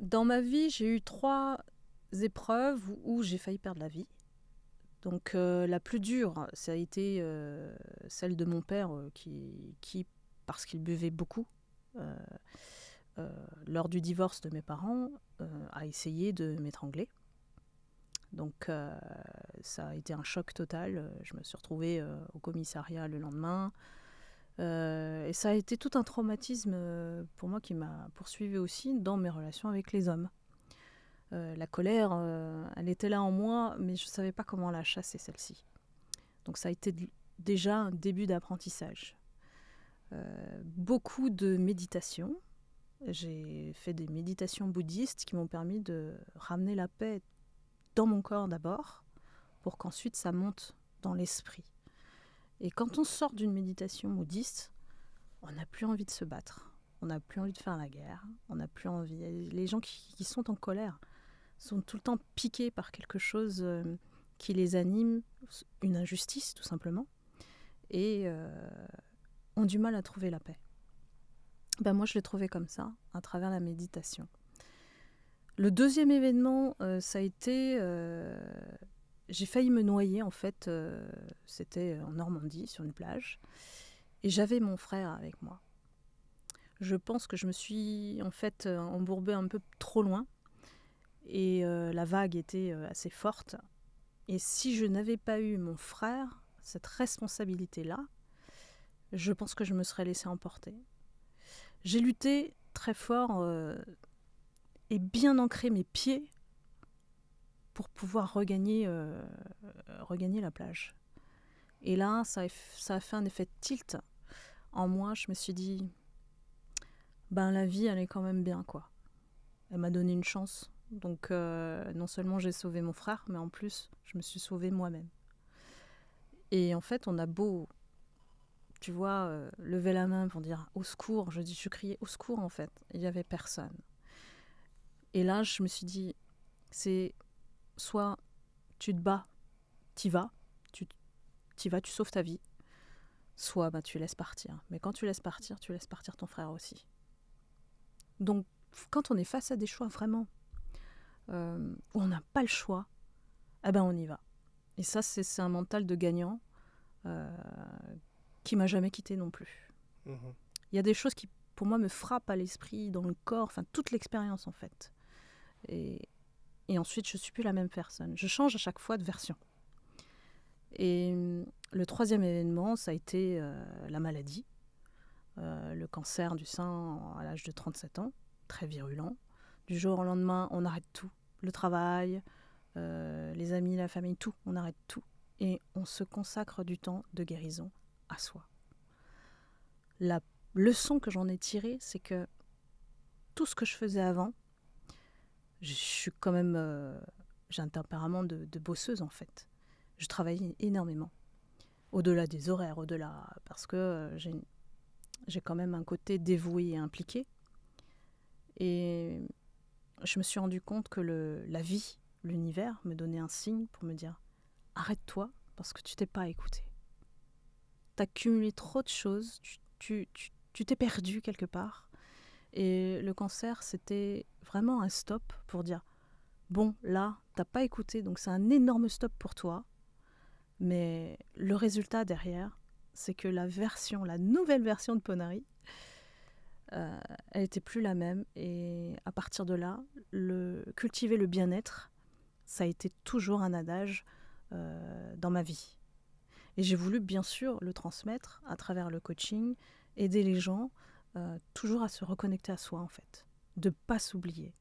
Dans ma vie, j'ai eu 3 épreuves où j'ai failli perdre la vie. Donc la plus dure, ça a été, celle de mon père, qui, parce qu'il buvait beaucoup, heu lors du divorce de mes parents, a essayé de m'étrangler. Donc ça a été un choc total, je me suis retrouvée, au commissariat le lendemain, et ça a été tout un traumatisme, pour moi qui m'a poursuivie aussi dans mes relations avec les hommes. La colère, elle était là en moi, mais je ne savais pas comment la chasser celle-ci. Donc ça a été déjà un début d'apprentissage. Beaucoup de méditation. J'ai fait des méditations bouddhistes qui m'ont permis de ramener la paix dans mon corps d'abord, pour qu'ensuite ça monte dans l'esprit. Et quand on sort d'une méditation bouddhiste, on n'a plus envie de se battre, on n'a plus envie de faire la guerre, on n'a plus envie. Les gens qui sont en colère sont tout le temps piqués par quelque chose qui les anime, une injustice tout simplement, et ont du mal à trouver la paix. Ben moi, je l'ai trouvé comme ça, à travers la méditation. Le deuxième événement, ça a été... j'ai failli me noyer, en fait. C'était en Normandie, sur une plage. Et j'avais mon frère avec moi. Je pense que je me suis, en fait, embourbée un peu trop loin. Et la vague était assez forte. Et si je n'avais pas eu mon frère, cette responsabilité-là, je pense que je me serais laissée emporter. J'ai lutté très fort et bien ancré mes pieds pour pouvoir regagner la plage. Et là, ça a fait un effet de tilt en moi. Je me suis dit, ben la vie, elle est quand même bien, quoi. Elle m'a donné une chance. Donc non seulement j'ai sauvé mon frère, mais en plus, je me suis sauvée moi-même. Et en fait, on a beau, tu vois, lever la main pour dire au secours. Je criais au secours, en fait. Il n'y avait personne. Et là, je me suis dit, c'est soit tu te bats, t'y vas, tu sauves ta vie, soit bah, tu laisses partir. Mais quand tu laisses partir ton frère aussi. Donc, quand on est face à des choix vraiment où on n'a pas le choix, eh ben on y va. Et ça, c'est un mental de gagnant qui m'a jamais quitté non plus. Il y a des choses qui, pour moi, me frappent à l'esprit, dans le corps, enfin toute l'expérience en fait. Et ensuite, je suis plus la même personne. Je change à chaque fois de version. Et le troisième événement, ça a été la maladie, le cancer du sein à l'âge de 37 ans, très virulent. Du jour au lendemain, on arrête tout. Le travail, les amis, la famille, tout. On arrête tout. Et on se consacre du temps de guérison à soi. La leçon que j'en ai tirée, c'est que tout ce que je faisais avant, je suis quand même... j'ai un tempérament de bosseuse, en fait. Je travaillais énormément. Au-delà des horaires, parce que j'ai quand même un côté dévoué et impliqué. Et je me suis rendu compte que la vie, l'univers, me donnait un signe pour me dire « Arrête-toi, parce que tu t'es pas écouté. T'as cumulé trop de choses, tu t'es perdu quelque part. » Et le cancer, c'était vraiment un stop pour dire « Bon, là, t'as pas écouté, donc c'est un énorme stop pour toi. » Mais le résultat derrière, c'est que la nouvelle version de Ponari, elle n'était plus la même. Et à partir de là, cultiver le bien-être, ça a été toujours un adage dans ma vie. Et j'ai voulu bien sûr le transmettre à travers le coaching, aider les gens toujours à se reconnecter à soi en fait, de ne pas s'oublier.